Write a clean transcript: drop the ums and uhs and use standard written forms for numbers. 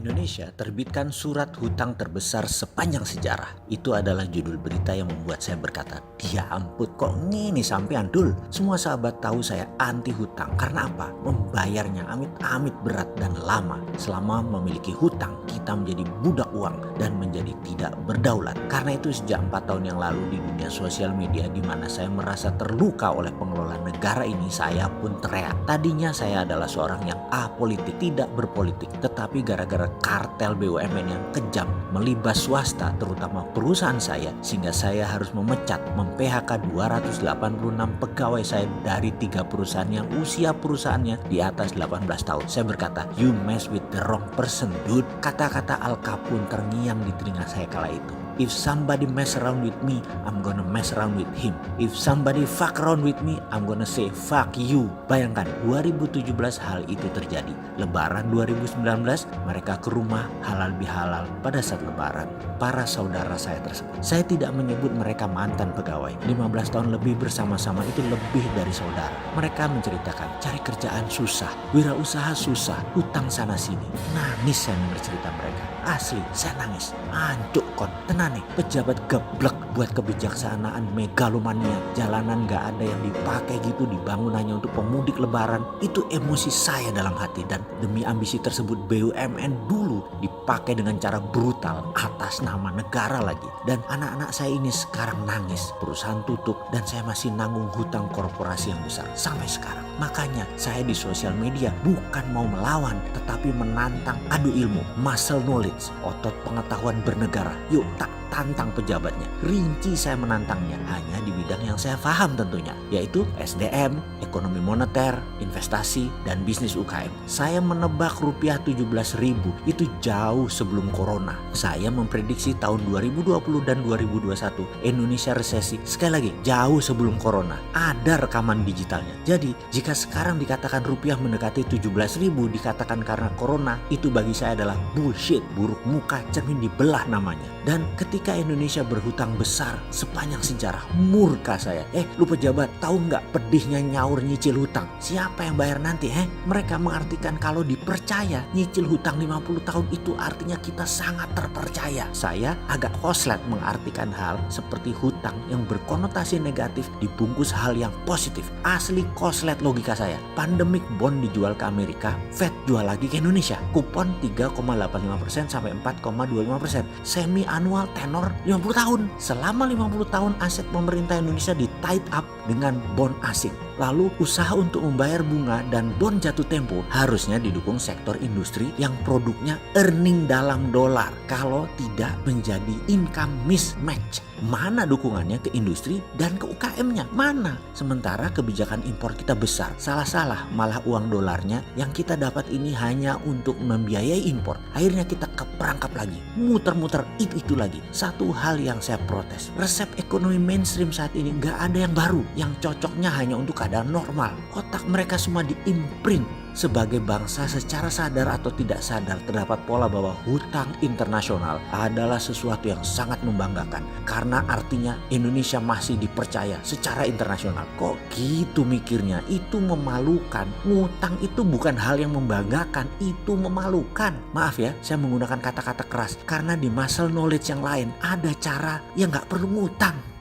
Indonesia terbitkan surat hutang terbesar sepanjang sejarah. Itu adalah judul berita yang membuat saya berkata, "Ya ampun, kok ngini sampean Dul?" Semua sahabat tahu saya anti hutang. Karena apa? Membayarnya amit-amit berat dan lama. Selama memiliki hutang, kita menjadi budak uang dan menjadi tidak berdaulat. Karena itu sejak 4 tahun yang lalu di dunia sosial media di mana saya merasa terluka oleh pengelola negara ini, saya pun teriak. Tadinya saya adalah seorang yang apolitik, tidak berpolitik, tetapi gara-gara kartel BUMN yang kejam melibas swasta terutama perusahaan saya, sehingga saya harus memecat, mem-PHK 286 pegawai saya dari 3 perusahaan yang usia perusahaannya di atas 18 tahun. Saya berkata, "You mess with the wrong person, dude." Kata-kata Al Capone terngiang di telinga saya kala itu. If somebody mess around with me, I'm gonna mess around with him. If somebody fuck around with me, I'm gonna say fuck you. Bayangkan 2017 hal itu terjadi. Lebaran 2019 mereka ke rumah halal bihalal pada saat lebaran. Para saudara saya tersebut. Saya tidak menyebut mereka mantan pegawai. 15 tahun lebih bersama-sama itu lebih dari saudara. Mereka menceritakan cari kerjaan susah, wirausaha susah, hutang sana sini. Nangis saya mendengar cerita mereka. Asli, saya nangis. Ancuk kon, tenan nih. Pejabat geblek buat kebijaksanaan megalomania. Jalanan gak ada yang dipakai gitu, dibangun hanya untuk pemudik lebaran. Itu emosi saya dalam hati. Dan demi ambisi tersebut BUMN dulu dipakai dengan cara brutal atas nama negara lagi. Dan anak-anak saya ini sekarang nangis. Perusahaan tutup dan saya masih nanggung hutang korporasi yang besar sampai sekarang. Makanya saya di sosial media bukan mau melawan, tetapi menantang adu ilmu, muscle knowledge, otot pengetahuan bernegara. Yuk tak tantang pejabatnya. Rinci saya menantangnya hanya di bidang yang saya paham tentunya, yaitu SDM, ekonomi moneter, investasi, dan bisnis UKM. Saya menebak rupiah 17.000 itu jauh sebelum corona. Saya memprediksi tahun 2020 dan 2021 Indonesia resesi. Sekali lagi, jauh sebelum corona. Ada rekaman digitalnya. Jadi, jika sekarang dikatakan rupiah mendekati 17.000 dikatakan karena corona, itu bagi saya adalah bullshit, buruk muka, cermin dibelah namanya. Dan ketika Indonesia berhutang besar sepanjang sejarah, murka saya. Lu pejabat, tahu nggak pedihnya nyaur nyicil hutang? Siapa yang bayar nanti? Mereka mengartikan kalau dipercaya nyicil hutang 50 tahun itu artinya kita sangat terpercaya. Saya agak koslet mengartikan hal seperti hutang yang berkonotasi negatif dibungkus hal yang positif. Asli koslet logika saya. Pandemic bond dijual ke Amerika, Fed jual lagi ke Indonesia. Kupon 3,85% sampai 4,25%. Semi annual tenor 50 tahun. Selama 50 tahun aset pemerintah Indonesia di tied up dengan bond asing. Lalu usaha untuk membayar bunga dan bond jatuh tempo harusnya didukung sektor industri yang produknya earning dalam dolar. Kalau tidak menjadi income mismatch. Mana dukungannya ke industri dan ke UKM-nya? Mana? Sementara kebijakan impor kita besar. Salah-salah, malah uang dolarnya yang kita dapat ini hanya untuk membiayai impor. Akhirnya kita keperangkap lagi. Muter-muter itu lagi. Satu hal yang saya protes. Resep ekonomi mainstream saat ini gak ada yang baru. Yang cocoknya hanya untuk keadaan normal. Otak mereka semua diimprint. Sebagai bangsa secara sadar atau tidak sadar terdapat pola bahwa hutang internasional adalah sesuatu yang sangat membanggakan. Karena artinya Indonesia masih dipercaya secara internasional. Kok gitu mikirnya? Itu memalukan. Ngutang itu bukan hal yang membanggakan, itu memalukan. Maaf ya, saya menggunakan kata-kata keras. Karena di muscle knowledge yang lain ada cara yang gak perlu ngutang.